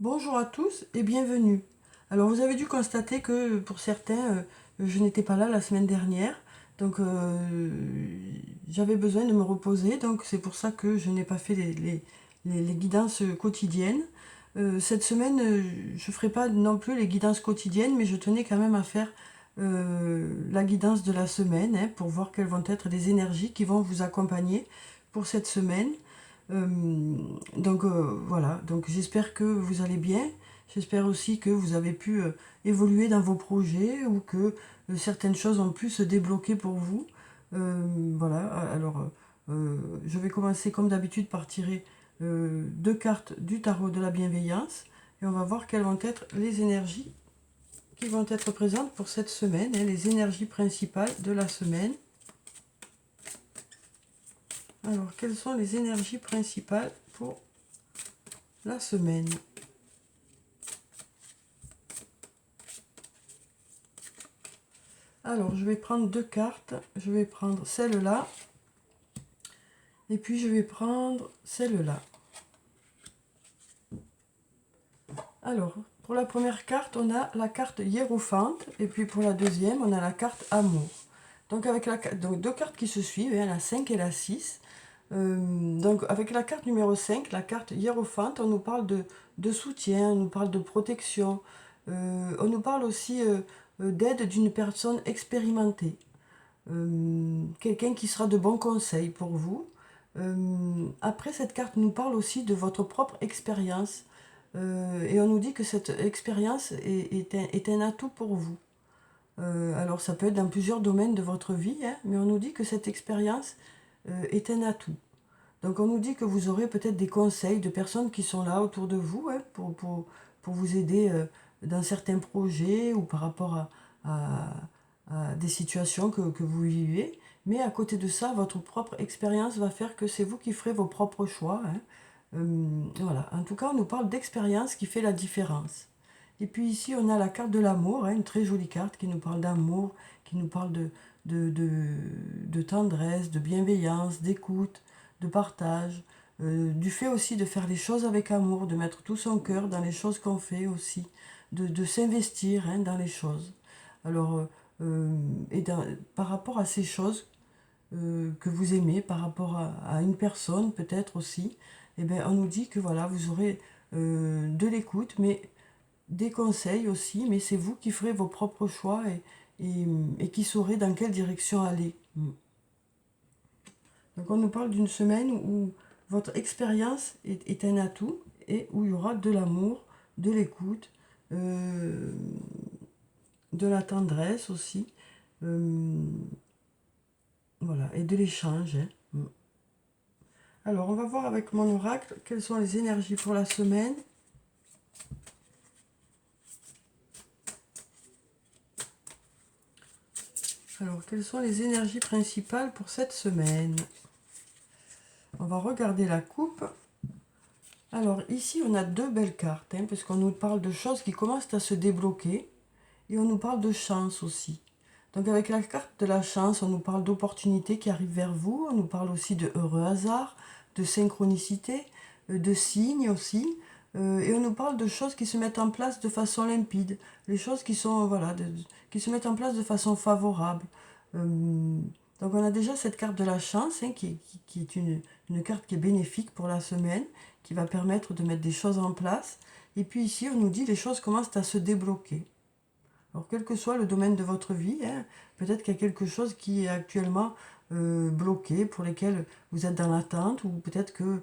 Bonjour à tous et bienvenue. Alors vous avez dû constater que pour certains, je n'étais pas là la semaine dernière, donc j'avais besoin de me reposer, donc c'est pour ça que je n'ai pas fait les guidances quotidiennes. Cette semaine, je ne ferai pas non plus les guidances quotidiennes, mais je tenais quand même à faire la guidance de la semaine, hein, pour voir quelles vont être les énergies qui vont vous accompagner pour cette semaine. Euh, voilà, donc j'espère que vous allez bien. J'espère aussi que vous avez pu évoluer dans vos projets ou que certaines choses ont pu se débloquer pour vous. Voilà, alors je vais commencer comme d'habitude par tirer deux cartes du tarot de la bienveillance et on va voir quelles vont être les énergies qui vont être présentes pour cette semaine, hein, les énergies principales de la semaine. Alors, quelles sont les énergies principales pour la semaine? Alors, je vais prendre deux cartes. Je vais prendre celle-là. Et puis, je vais prendre celle-là. Alors, pour la première carte, on a la carte hiérophante. Et puis, pour la deuxième, on a la carte amour. Donc, donc deux cartes qui se suivent, hein, la 5 et la 6. Donc, avec la carte numéro 5, la carte hiérophante, on nous parle de soutien, on nous parle de protection. On nous parle aussi d'aide d'une personne expérimentée. Quelqu'un qui sera de bons conseils pour vous. Après, cette carte nous parle aussi de votre propre expérience. Et on nous dit que cette expérience est un atout pour vous. Alors, ça peut être dans plusieurs domaines de votre vie, hein, mais on nous dit que cette expérience est un atout. Donc, on nous dit que vous aurez peut-être des conseils de personnes qui sont là autour de vous, hein, pour vous aider dans certains projets ou par rapport à des situations que vous vivez. Mais à côté de ça, votre propre expérience va faire que c'est vous qui ferez vos propres choix, hein. Voilà. En tout cas, on nous parle d'expérience qui fait la différence. Et puis ici, on a la carte de l'amour, hein, une très jolie carte qui nous parle d'amour, qui nous parle de tendresse, de bienveillance, d'écoute, de partage, du fait aussi de faire les choses avec amour, de mettre tout son cœur dans les choses qu'on fait aussi, de s'investir, hein, dans les choses. Alors, par rapport à ces choses que vous aimez, par rapport à une personne peut-être aussi, eh bien, on nous dit que voilà, vous aurez de l'écoute, mais des conseils aussi, mais c'est vous qui ferez vos propres choix et qui saurez dans quelle direction aller. Donc on nous parle d'une semaine où votre expérience est un atout et où il y aura de l'amour, de l'écoute, euh, de la tendresse aussi, euh, voilà, et de l'échange, hein. Alors on va voir avec mon oracle quelles sont les énergies pour la semaine. Alors quelles sont les énergies principales pour cette semaine? On va regarder la coupe. Alors ici on a deux belles cartes, hein, parce qu'on nous parle de choses qui commencent à se débloquer et on nous parle de chance aussi. Donc avec la carte de la chance, on nous parle d'opportunités qui arrivent vers vous, on nous parle aussi de heureux hasard, de synchronicité, de signes aussi, et on nous parle de choses qui se mettent en place de façon limpide, les choses qui sont voilà, qui se mettent en place de façon favorable. Euh, donc on a déjà cette carte de la chance, hein, qui est une carte qui est bénéfique pour la semaine, qui va permettre de mettre des choses en place. Et puis ici, on nous dit les choses commencent à se débloquer. Alors, quel que soit le domaine de votre vie, hein, peut-être qu'il y a quelque chose qui est actuellement bloqué, pour lesquels vous êtes dans l'attente, ou peut-être que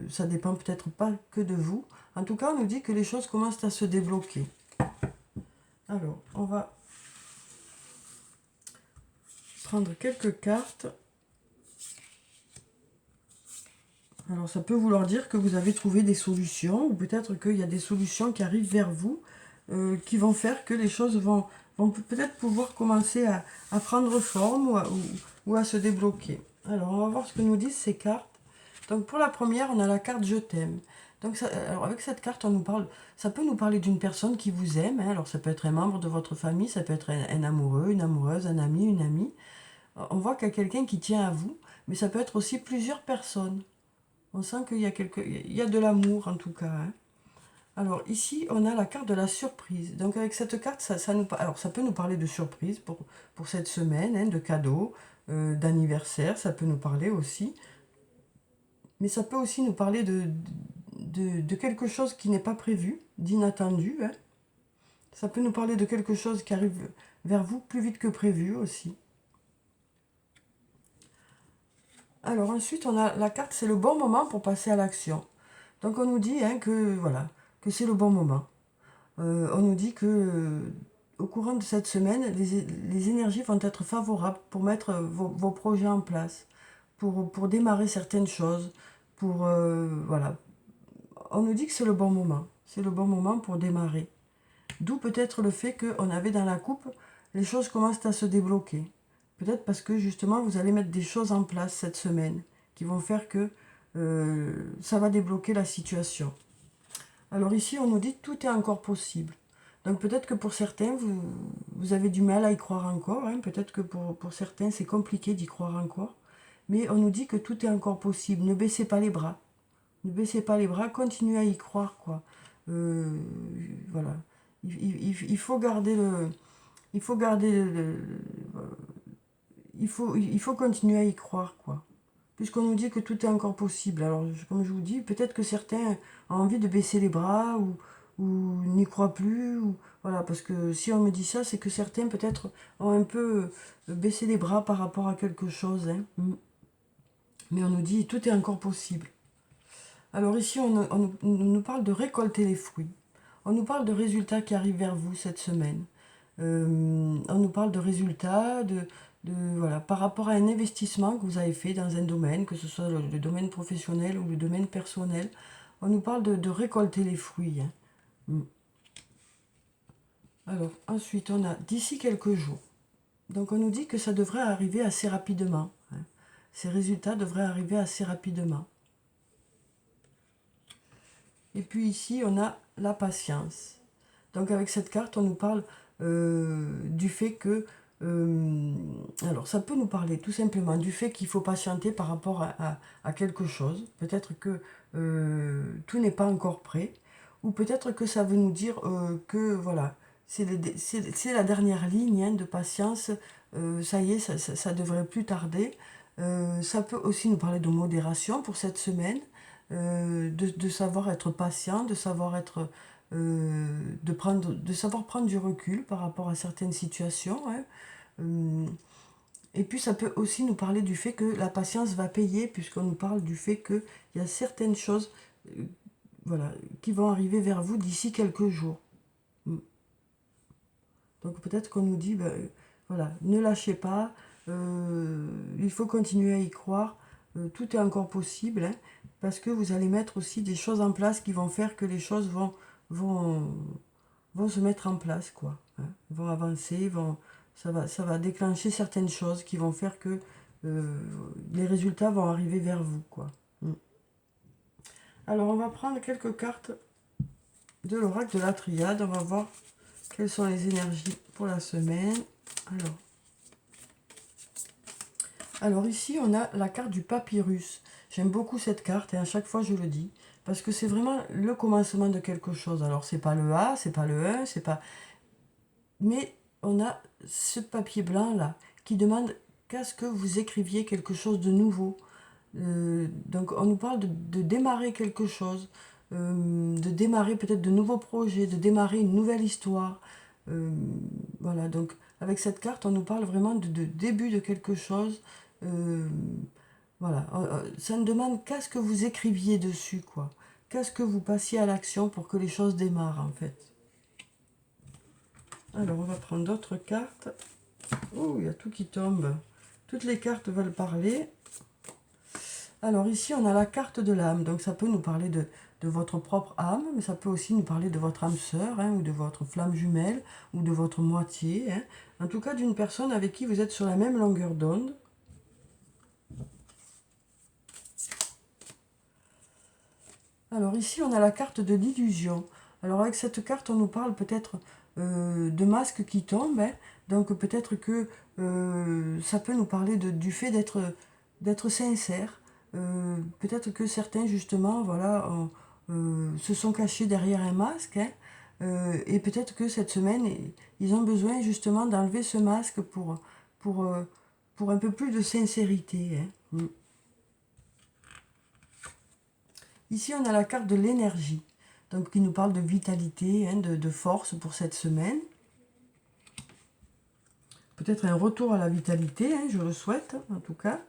ça dépend peut-être pas que de vous. En tout cas, on nous dit que les choses commencent à se débloquer. Alors, on va prendre quelques cartes. Alors, ça peut vouloir dire que vous avez trouvé des solutions, ou peut-être qu'il y a des solutions qui arrivent vers vous, qui vont faire que les choses vont peut-être pouvoir commencer à prendre forme ou à se débloquer. Alors, on va voir ce que nous disent ces cartes. Donc, pour la première, on a la carte Je t'aime. Donc, alors avec cette carte, ça peut nous parler d'une personne qui vous aime, hein. Alors, ça peut être un membre de votre famille, ça peut être un amoureux, une amoureuse, un ami, une amie. On voit qu'il y a quelqu'un qui tient à vous, mais ça peut être aussi plusieurs personnes. On sent qu'il y a de l'amour en tout cas, hein. Alors ici, on a la carte de la surprise. Donc avec cette carte, alors, ça peut nous parler de surprise pour cette semaine, hein, de cadeaux, d'anniversaire, ça peut nous parler aussi. Mais ça peut aussi nous parler de quelque chose qui n'est pas prévu, d'inattendu, hein. Ça peut nous parler de quelque chose qui arrive vers vous plus vite que prévu aussi. Alors ensuite, on a la carte, c'est le bon moment pour passer à l'action. Donc on nous dit, hein, que voilà, que c'est le bon moment. On nous dit que au courant de cette semaine, les énergies vont être favorables pour mettre vos projets en place, pour démarrer certaines choses, voilà. On nous dit que c'est le bon moment. C'est le bon moment pour démarrer. D'où peut-être le fait qu'on avait dans la coupe, les choses commencent à se débloquer. Peut-être parce que justement, vous allez mettre des choses en place cette semaine qui vont faire que ça va débloquer la situation. Alors ici, on nous dit que tout est encore possible. Donc peut-être que pour certains, vous avez du mal à y croire encore. Hein. Peut-être que pour certains, c'est compliqué d'y croire encore. Mais on nous dit que tout est encore possible. Ne baissez pas les bras. Ne baissez pas les bras, continuez à y croire, quoi. Euh, voilà. Il faut garder le... Il faut garder il faut continuer à y croire, quoi. Puisqu'on nous dit que tout est encore possible. Alors, comme je vous dis, peut-être que certains ont envie de baisser les bras ou n'y croient plus. Ou, voilà, parce que si on me dit ça, c'est que certains peut-être ont un peu baissé les bras par rapport à quelque chose, hein. Mais on nous dit tout est encore possible. Alors ici, on nous parle de récolter les fruits. On nous parle de résultats qui arrivent vers vous cette semaine. On nous parle de résultats, voilà, par rapport à un investissement que vous avez fait dans un domaine, que ce soit le domaine professionnel ou le domaine personnel. On nous parle de récolter les fruits, hein. Alors, ensuite, on a d'ici quelques jours. Donc, on nous dit que ça devrait arriver assez rapidement, hein. Ces résultats devraient arriver assez rapidement. Et puis ici, on a la patience. Donc avec cette carte, on nous parle du fait que... alors ça peut nous parler tout simplement du fait qu'il faut patienter par rapport à quelque chose. Peut-être que tout n'est pas encore prêt. Ou peut-être que ça veut nous dire que voilà, c'est la dernière ligne, hein, de patience. Ça y est, ça devrait plus tarder. Ça peut aussi nous parler de modération pour cette semaine. De savoir être patient, de savoir être de savoir prendre du recul par rapport à certaines situations, hein. Et puis ça peut aussi nous parler du fait que la patience va payer, puisqu'on nous parle du fait qu'il y a certaines choses voilà, qui vont arriver vers vous d'ici quelques jours. Donc peut-être qu'on nous dit, ben, voilà, ne lâchez pas, il faut continuer à y croire, tout est encore possible, hein, parce que vous allez mettre aussi des choses en place qui vont faire que les choses vont, vont se mettre en place, quoi, hein, vont avancer, ça va déclencher certaines choses qui vont faire que les résultats vont arriver vers vous, quoi. Alors on va prendre quelques cartes de l'oracle de la Triade, on va voir quelles sont les énergies pour la semaine. Alors ici, on a la carte du papyrus. J'aime beaucoup cette carte et à chaque fois je le dis. Parce que c'est vraiment le commencement de quelque chose. Alors c'est pas le A, c'est pas le 1, c'est pas... Mais on a ce papier blanc là qui demande qu'à ce que vous écriviez quelque chose de nouveau. Donc on nous parle de démarrer quelque chose, de démarrer peut-être de nouveaux projets, de démarrer une nouvelle histoire. Voilà, donc avec cette carte, on nous parle vraiment de début de quelque chose. Euh, voilà, ça ne demande qu'à ce que vous écriviez dessus, quoi. Qu'à ce que vous passiez à l'action pour que les choses démarrent, en fait. Alors, on va prendre d'autres cartes. Oh, il y a tout qui tombe. Toutes les cartes veulent parler. Alors ici, on a la carte de l'âme. Donc ça peut nous parler de votre propre âme, mais ça peut aussi nous parler de votre âme sœur, hein, ou de votre flamme jumelle, ou de votre moitié, hein. En tout cas, d'une personne avec qui vous êtes sur la même longueur d'onde. Alors ici, on a la carte de l'illusion. Alors avec cette carte, on nous parle peut-être de masques qui tombent, hein. Donc peut-être que ça peut nous parler du fait d'être sincère. Peut-être que certains, justement, voilà, se sont cachés derrière un masque, hein, et peut-être que cette semaine, ils ont besoin justement d'enlever ce masque pour, euh, pour un peu plus de sincérité. Hein. Mm. Ici, on a la carte de l'énergie, donc qui nous parle de vitalité, hein, de force pour cette semaine. Peut-être un retour à la vitalité, hein, je le souhaite en tout cas.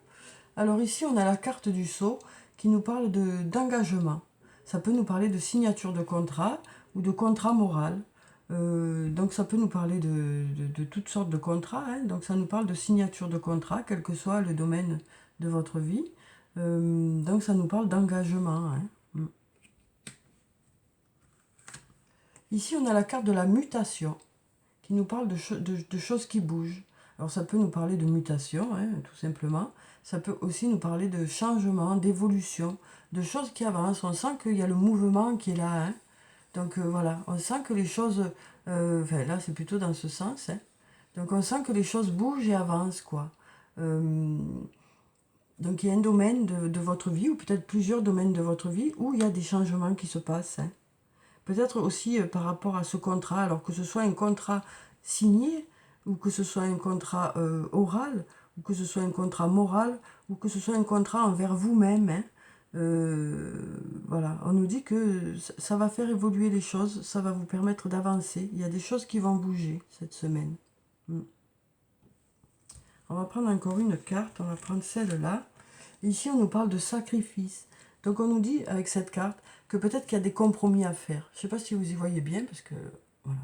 Alors ici, on a la carte du sceau qui nous parle d'engagement. Ça peut nous parler de signature de contrat ou de contrat moral. Donc ça peut nous parler de toutes sortes de contrats. Hein. Donc ça nous parle de signature de contrat, quel que soit le domaine de votre vie. Donc ça nous parle d'engagement. Hein. Ici, on a la carte de la mutation qui nous parle de choses qui bougent. Alors ça peut nous parler de mutation, hein, tout simplement. Ça peut aussi nous parler de changement, d'évolution, de choses qui avancent. On sent qu'il y a le mouvement qui est là. Hein. Donc voilà, on sent que les choses... enfin là, c'est plutôt dans ce sens. Hein. Donc on sent que les choses bougent et avancent, quoi. Donc il y a un domaine de votre vie, ou peut-être plusieurs domaines de votre vie, où il y a des changements qui se passent. Hein. Peut-être aussi par rapport à ce contrat, alors que ce soit un contrat signé, ou que ce soit un contrat oral, ou que ce soit un contrat moral, ou que ce soit un contrat envers vous-même. Hein. Voilà, on nous dit que ça va faire évoluer les choses, ça va vous permettre d'avancer. Il y a des choses qui vont bouger cette semaine. On va prendre encore une carte, on va prendre celle-là. Ici, on nous parle de sacrifice. Donc, on nous dit, avec cette carte, que peut-être qu'il y a des compromis à faire. Je ne sais pas si vous y voyez bien, parce que... Voilà.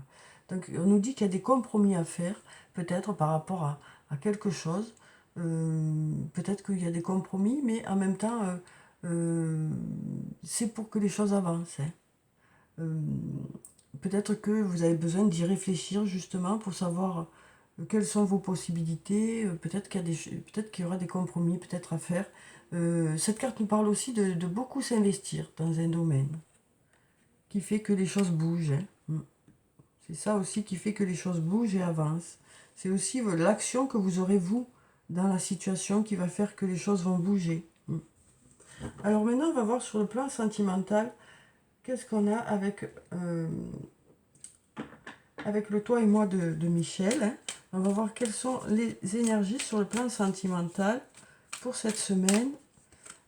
Donc, on nous dit qu'il y a des compromis à faire, peut-être par rapport à quelque chose. Peut-être qu'il y a des compromis, mais en même temps, c'est pour que les choses avancent. Hein. Peut-être que vous avez besoin d'y réfléchir, justement, pour savoir quelles sont vos possibilités. Peut-être qu'il y aura des compromis peut-être à faire. Cette carte nous parle aussi de beaucoup s'investir dans un domaine qui fait que les choses bougent. Hein. C'est ça aussi qui fait que les choses bougent et avancent. C'est aussi l'action que vous aurez, vous, dans la situation qui va faire que les choses vont bouger. Alors maintenant, on va voir sur le plan sentimental, qu'est-ce qu'on a avec le toi et moi de Michel. Hein. On va voir quelles sont les énergies sur le plan sentimental pour cette semaine.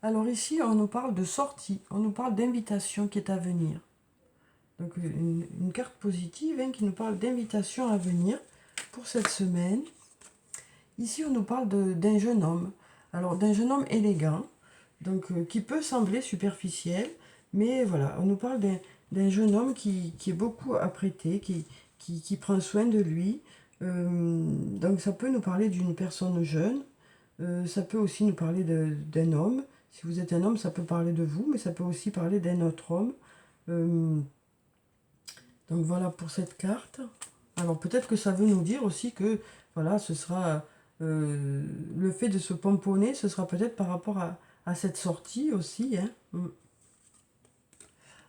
Alors ici, on nous parle de sortie, on nous parle d'invitation qui est à venir. Donc une carte positive, hein, qui nous parle d'invitation à venir pour cette semaine. Ici, on nous parle d'un jeune homme. Alors d'un jeune homme élégant, donc qui peut sembler superficiel, mais voilà, on nous parle d'un jeune homme qui est beaucoup apprêté, qui prend soin de lui. Donc ça peut nous parler d'une personne jeune, ça peut aussi nous parler d'un homme. Si vous êtes un homme, ça peut parler de vous, mais ça peut aussi parler d'un autre homme. Donc voilà pour cette carte. Alors peut-être que ça veut nous dire aussi que voilà, ce sera le fait de se pomponner, ce sera peut-être par rapport à cette sortie aussi. Hein.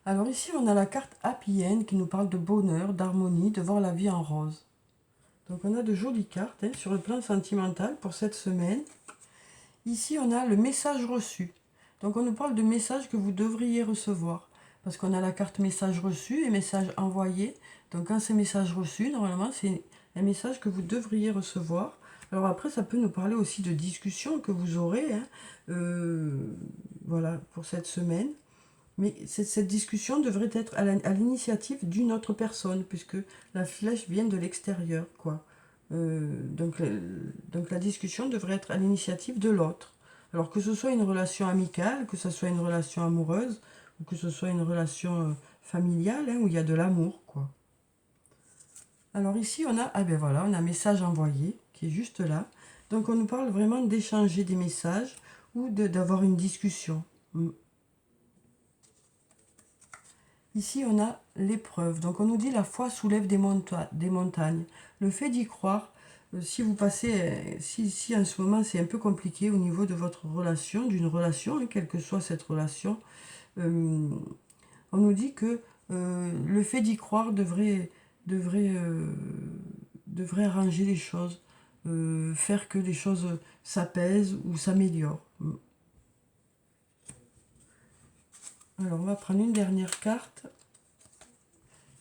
Alors ici, on a la carte Happy End qui nous parle de bonheur, d'harmonie, de voir la vie en rose. Donc on a de jolies cartes, hein, sur le plan sentimental pour cette semaine. Ici, on a le message reçu. Donc on nous parle de messages que vous devriez recevoir. Parce qu'on a la carte message reçu et message envoyé. Donc quand c'est message reçu, normalement, c'est un message que vous devriez recevoir. Alors après, ça peut nous parler aussi de discussions que vous aurez, hein, voilà, pour cette semaine. Mais cette discussion devrait être à l'initiative d'une autre personne, puisque la flèche vient de l'extérieur, quoi. Donc la discussion devrait être à l'initiative de l'autre. Alors que ce soit une relation amicale, que ce soit une relation amoureuse, ou que ce soit une relation familiale, hein, où il y a de l'amour, quoi. Alors ici, on a, ah ben voilà, on a un message envoyé, qui est juste là. Donc on nous parle vraiment d'échanger des messages, ou d'avoir une discussion. Ici, on a l'épreuve. Donc, on nous dit la foi soulève des montagnes. Le fait d'y croire, si vous passez, si en ce moment c'est un peu compliqué au niveau de votre relation, d'une relation, hein, quelle que soit cette relation, on nous dit que le fait d'y croire devrait arranger les choses, faire que les choses s'apaisent ou s'améliorent. Alors, on va prendre une dernière carte.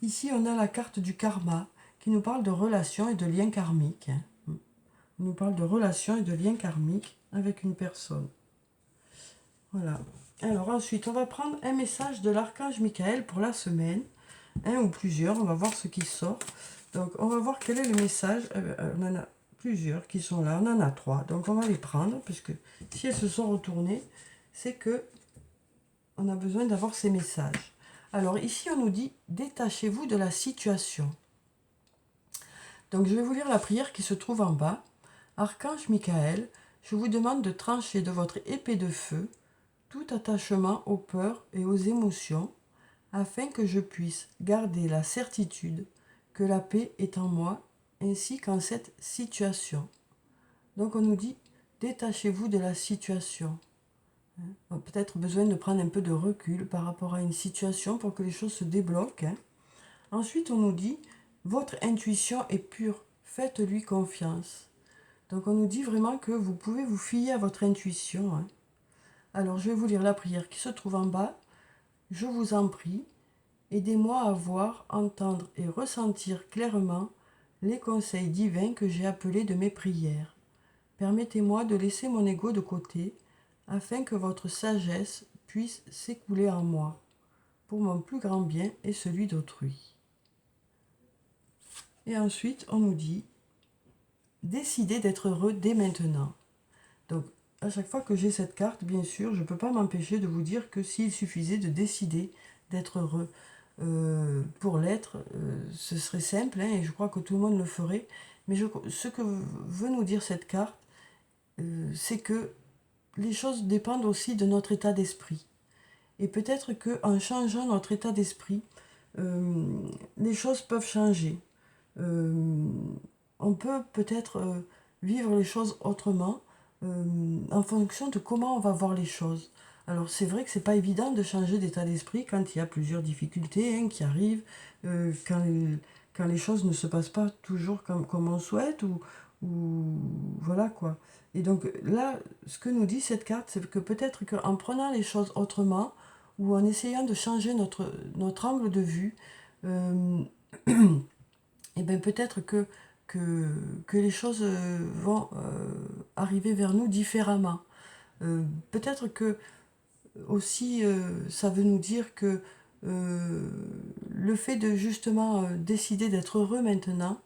Ici, on a la carte du karma qui nous parle de relations et de liens karmiques. On nous parle de relations et de liens karmiques avec une personne. Voilà. Alors ensuite, on va prendre un message de l'archange Michael pour la semaine. Un ou plusieurs, on va voir ce qui sort. Donc, on va voir quel est le message. On en a plusieurs qui sont là. On en a 3. Donc, on va les prendre, puisque si elles se sont retournées, c'est que on a besoin d'avoir ces messages. Alors, ici, on nous dit « Détachez-vous de la situation ». Donc, je vais vous lire la prière qui se trouve en bas. « Archange Michael, je vous demande de trancher de votre épée de feu tout attachement aux peurs et aux émotions, afin que je puisse garder la certitude que la paix est en moi, ainsi qu'en cette situation. » Donc on nous dit, détachez-vous de la situation. On a peut-être besoin de prendre un peu de recul par rapport à une situation pour que les choses se débloquent. Ensuite, on nous dit, votre intuition est pure, faites-lui confiance. Donc on nous dit vraiment que vous pouvez vous fier à votre intuition. Alors je vais vous lire la prière qui se trouve en bas. Je vous en prie, aidez-moi à voir, entendre et ressentir clairement les conseils divins que j'ai appelés de mes prières. Permettez-moi de laisser mon ego de côté afin que votre sagesse puisse s'écouler en moi, pour mon plus grand bien et celui d'autrui. Et ensuite, on nous dit, décidez d'être heureux dès maintenant. Donc, à chaque fois que j'ai cette carte, bien sûr, je ne peux pas m'empêcher de vous dire que s'il suffisait de décider d'être heureux pour l'être, ce serait simple, et je crois que tout le monde le ferait. Mais ce que veut nous dire cette carte, c'est que les choses dépendent aussi de notre état d'esprit. Et peut-être qu'en changeant notre état d'esprit, les choses peuvent changer. On peut peut-être vivre les choses autrement en fonction de comment on va voir les choses. Alors c'est vrai que c'est pas évident de changer d'état d'esprit quand il y a plusieurs difficultés qui arrivent, quand les choses ne se passent pas toujours comme on souhaite, ou voilà quoi. Et donc là, ce que nous dit cette carte, c'est que peut-être qu'en prenant les choses autrement, ou en essayant de changer notre angle de vue, et bien peut-être que les choses vont arriver vers nous différemment. Peut-être que aussi ça veut nous dire que le fait de justement décider d'être heureux maintenant,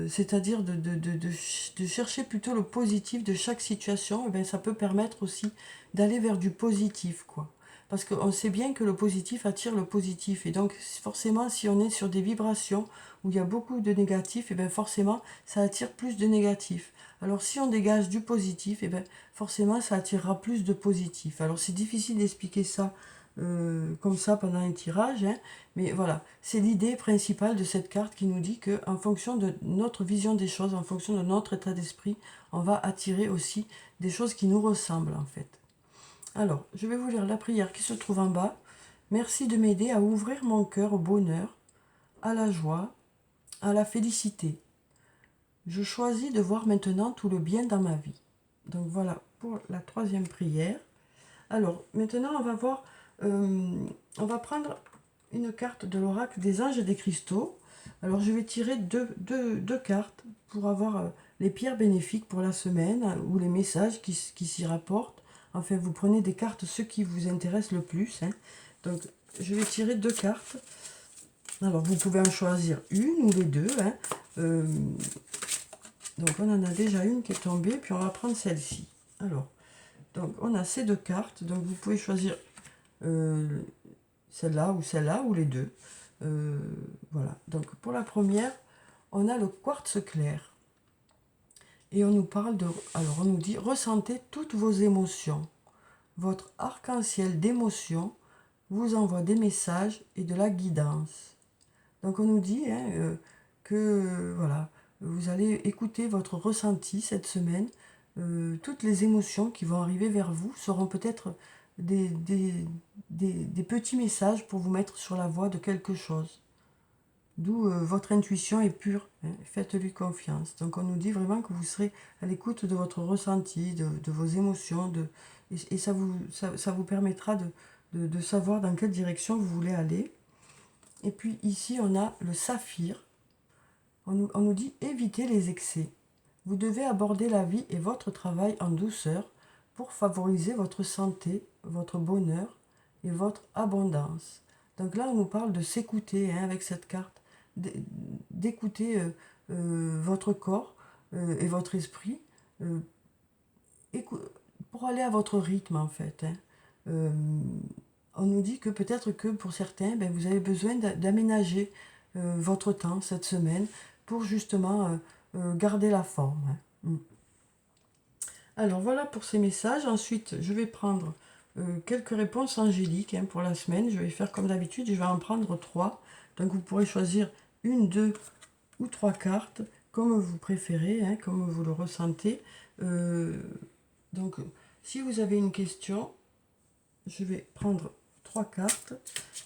c'est-à-dire de chercher plutôt le positif de chaque situation, et bien ça peut permettre aussi d'aller vers du positif, quoi. Parce qu'on sait bien que le positif attire le positif. Et donc, forcément, si on est sur des vibrations où il y a beaucoup de négatifs, et bien forcément, ça attire plus de négatifs. Alors, si on dégage du positif, et bien forcément, ça attirera plus de positif. Alors, c'est difficile d'expliquer ça comme ça pendant un tirage, mais voilà, c'est l'idée principale de cette carte qui nous dit qu'en fonction de notre vision des choses, en fonction de notre état d'esprit, on va attirer aussi des choses qui nous ressemblent en fait. Alors, je vais vous lire la prière qui se trouve en bas. Merci de m'aider à ouvrir mon cœur au bonheur, à la joie, à la félicité. Je choisis de voir maintenant tout le bien dans ma vie. Donc voilà pour la troisième prière. Alors, maintenant, on va voir, on va prendre une carte de l'oracle des anges et des cristaux. Alors, je vais tirer deux cartes pour avoir les pierres bénéfiques pour la semaine ou les messages qui s'y rapportent. Enfin, vous prenez des cartes, ceux qui vous intéressent le plus. Donc, je vais tirer deux cartes. Alors, vous pouvez en choisir une ou les deux. Donc, on en a déjà une qui est tombée, puis on va prendre celle-ci. Alors, donc, on a ces deux cartes. Donc, vous pouvez choisir celle-là, ou les deux. Voilà. Donc, pour la première, on a le quartz clair. Et on nous parle de... Alors, on nous dit, ressentez toutes vos émotions. Votre arc-en-ciel d'émotions vous envoie des messages et de la guidance. Donc, on nous dit que, voilà, vous allez écouter votre ressenti cette semaine. Toutes les émotions qui vont arriver vers vous seront peut-être des petits messages pour vous mettre sur la voie de quelque chose. D'où votre intuition est pure, faites-lui confiance. Donc on nous dit vraiment que vous serez à l'écoute de votre ressenti, de vos émotions, et ça vous permettra de savoir dans quelle direction vous voulez aller. Et puis ici, on a le saphir. On nous dit éviter les excès. Vous devez aborder la vie et votre travail en douceur pour favoriser votre santé, votre bonheur et votre abondance. Donc là, on nous parle de s'écouter avec cette carte, d'écouter votre corps et votre esprit pour aller à votre rythme en fait. On nous dit que peut-être que pour certains, vous avez besoin d'aménager votre temps cette semaine pour justement garder la forme. Alors voilà pour ces messages. Ensuite, je vais prendre quelques réponses angéliques pour la semaine. Je vais faire comme d'habitude, je vais en prendre 3. Donc vous pourrez choisir 1, 2 ou 3 cartes, comme vous préférez, comme vous le ressentez. Donc si vous avez une question, je vais prendre 3 cartes.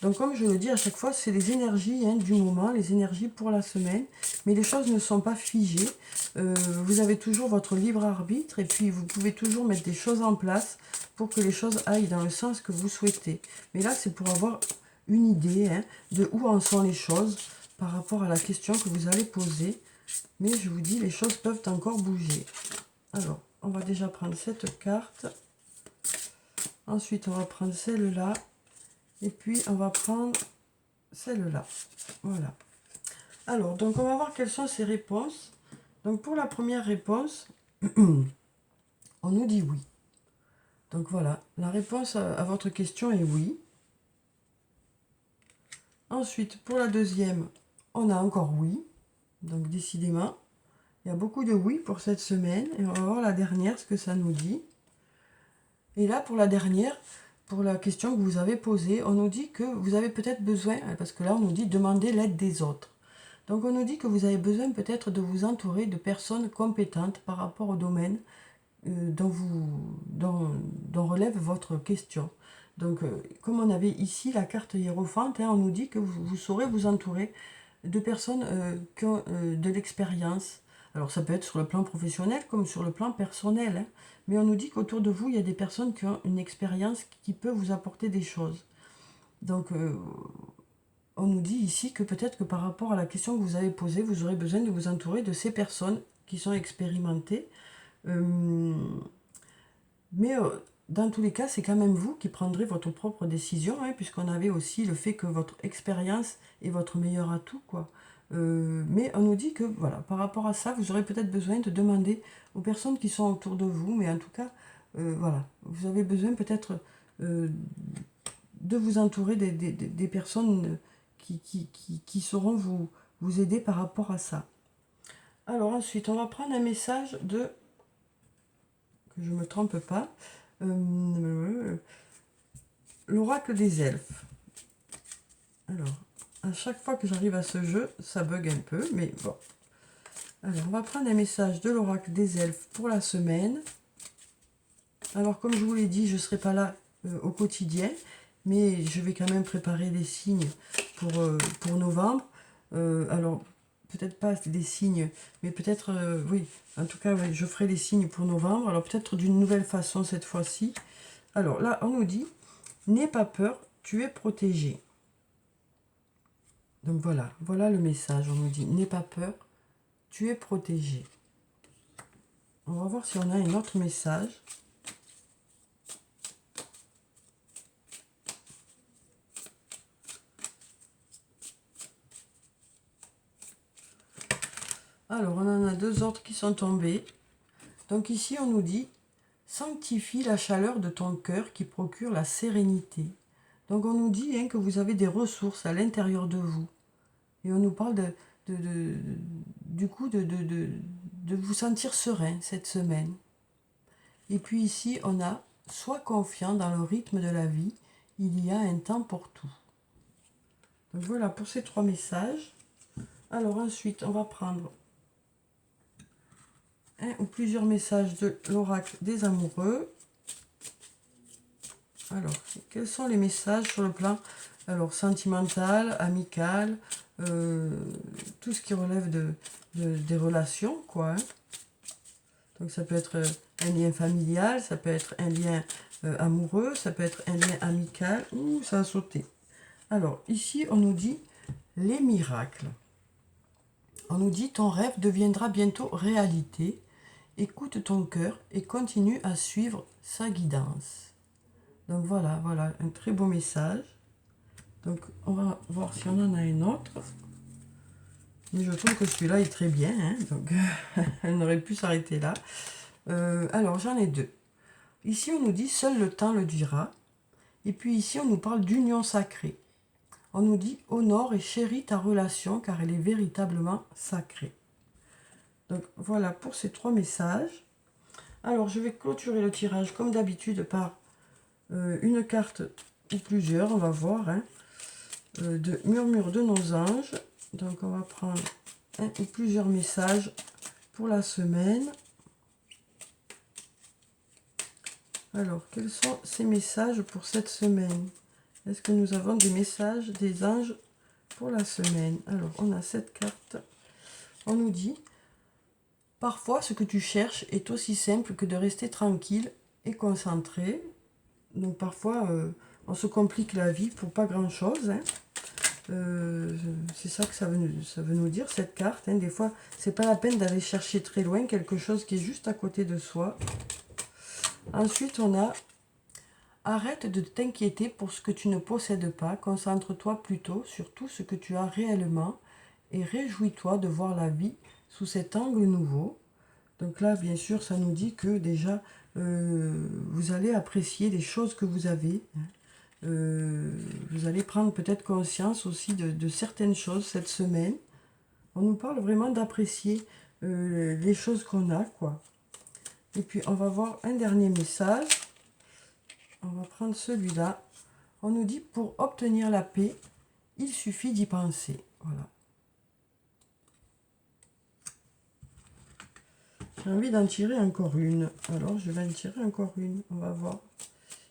Donc comme je le dis à chaque fois, c'est les énergies du moment, les énergies pour la semaine. Mais les choses ne sont pas figées. Vous avez toujours votre libre arbitre et puis vous pouvez toujours mettre des choses en place pour que les choses aillent dans le sens que vous souhaitez. Mais là, c'est pour avoir une idée de où en sont les choses par rapport à la question que vous allez poser. Mais je vous dis, les choses peuvent encore bouger. Alors, on va déjà prendre cette carte. Ensuite, on va prendre celle-là. Et puis, on va prendre celle-là. Voilà. Alors, donc, on va voir quelles sont ces réponses. Donc, pour la première réponse, on nous dit oui. Donc, voilà. La réponse à votre question est oui. Ensuite, pour la deuxième, on a encore oui. Donc, décidément, il y a beaucoup de oui pour cette semaine. Et on va voir la dernière, ce que ça nous dit. Et là, pour la dernière, pour la question que vous avez posée, on nous dit que vous avez peut-être besoin, parce que là, on nous dit demander l'aide des autres. Donc, on nous dit que vous avez besoin peut-être de vous entourer de personnes compétentes par rapport au domaine dont relève votre question. Donc, comme on avait ici la carte hiérophante, on nous dit que vous saurez vous entourer de personnes qui ont de l'expérience. Alors, ça peut être sur le plan professionnel comme sur le plan personnel. Mais on nous dit qu'autour de vous, il y a des personnes qui ont une expérience qui peut vous apporter des choses. Donc, on nous dit ici que peut-être que par rapport à la question que vous avez posée, vous aurez besoin de vous entourer de ces personnes qui sont expérimentées. Mais dans tous les cas, c'est quand même vous qui prendrez votre propre décision, puisqu'on avait aussi le fait que votre expérience est votre meilleur atout, quoi. Mais on nous dit que, voilà, par rapport à ça, vous aurez peut-être besoin de demander aux personnes qui sont autour de vous, mais en tout cas, voilà, vous avez besoin peut-être de vous entourer des personnes qui sauront vous aider par rapport à ça. Alors ensuite, on va prendre un message de... que je ne me trompe pas. L'oracle des elfes. Alors, à chaque fois que j'arrive à ce jeu, ça bug un peu, mais bon. Alors, on va prendre un message de l'oracle des elfes pour la semaine. Alors, comme je vous l'ai dit, je ne serai pas là au quotidien, mais je vais quand même préparer des signes pour novembre. Alors, peut-être pas des signes, mais peut-être, oui, en tout cas, oui, je ferai des signes pour novembre. Alors, peut-être d'une nouvelle façon cette fois-ci. Alors, là, on nous dit, n'aie pas peur, tu es protégé. Donc, voilà le message. On nous dit, n'aie pas peur, tu es protégé. On va voir si on a un autre message. Alors, on en a 2 autres qui sont tombés. Donc ici, on nous dit « Sanctifie la chaleur de ton cœur qui procure la sérénité ». Donc on nous dit que vous avez des ressources à l'intérieur de vous. Et on nous parle du coup de vous sentir serein cette semaine. Et puis ici, on a « Sois confiant dans le rythme de la vie, il y a un temps pour tout ». Donc voilà pour ces 3 messages. Alors ensuite, on va prendre un ou plusieurs messages de l'oracle des amoureux. Alors, quels sont les messages sur le plan sentimental, amical, tout ce qui relève des relations, quoi. Donc ça peut être un lien familial, ça peut être un lien amoureux, ça peut être un lien amical. Ouh, ça a sauté. Alors ici, on nous dit les miracles. On nous dit ton rêve deviendra bientôt réalité. Écoute ton cœur et continue à suivre sa guidance. Donc voilà, voilà, un très beau message. Donc on va voir si on en a un autre. Mais je trouve que celui-là est très bien, hein, donc elle n'aurait pu s'arrêter là. Alors j'en ai deux. Ici on nous dit seul le temps le dira. Et puis ici on nous parle d'union sacrée. On nous dit honore et chéris ta relation car elle est véritablement sacrée. Donc voilà pour ces trois messages. Alors je vais clôturer le tirage comme d'habitude par une carte ou plusieurs, on va voir, hein, de murmure de nos anges. Donc on va prendre un ou plusieurs messages pour la semaine. Alors quels sont ces messages pour cette semaine? Est-ce que nous avons des messages des anges pour la semaine? Alors on a cette carte. On nous dit parfois ce que tu cherches est aussi simple que de rester tranquille et concentré. Donc parfois on se complique la vie pour pas grand chose, hein. C'est ça que ça veut nous dire cette carte, hein. Des fois c'est pas la peine d'aller chercher très loin quelque chose qui est juste à côté de soi. Ensuite on a arrête de t'inquiéter pour ce que tu ne possèdes pas, concentre-toi plutôt sur tout ce que tu as réellement et réjouis-toi de voir la vie sous cet angle nouveau. Donc là bien sûr ça nous dit que déjà vous allez apprécier les choses que vous avez, hein. Vous allez prendre peut-être conscience aussi de certaines choses cette semaine. On nous parle vraiment d'apprécier les choses qu'on a, quoi. Et puis on va voir un dernier message. On va prendre celui-là. On nous dit pour obtenir la paix, il suffit d'y penser. Voilà. J'ai envie d'en tirer encore une. Alors je vais en tirer encore une. On va voir.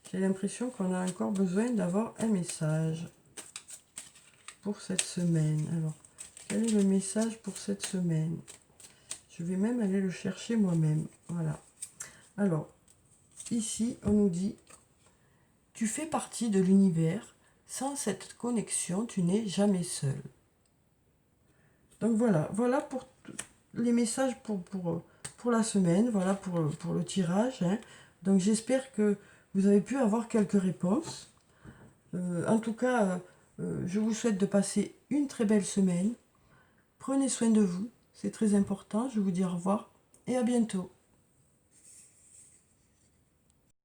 J'ai l'impression qu'on a encore besoin d'avoir un message pour cette semaine. Alors, quel est le message pour cette semaine? Je vais même aller le chercher moi-même. Voilà. Alors, ici, on nous dit « Tu fais partie de l'univers. Sans cette connexion, tu n'es jamais seul. » Donc voilà. Voilà pour les messages pour la semaine. Voilà pour le tirage, hein. Donc j'espère que vous avez pu avoir quelques réponses. En tout cas, je vous souhaite de passer une très belle semaine. Prenez soin de vous, c'est très important. Je vous dis au revoir et à bientôt.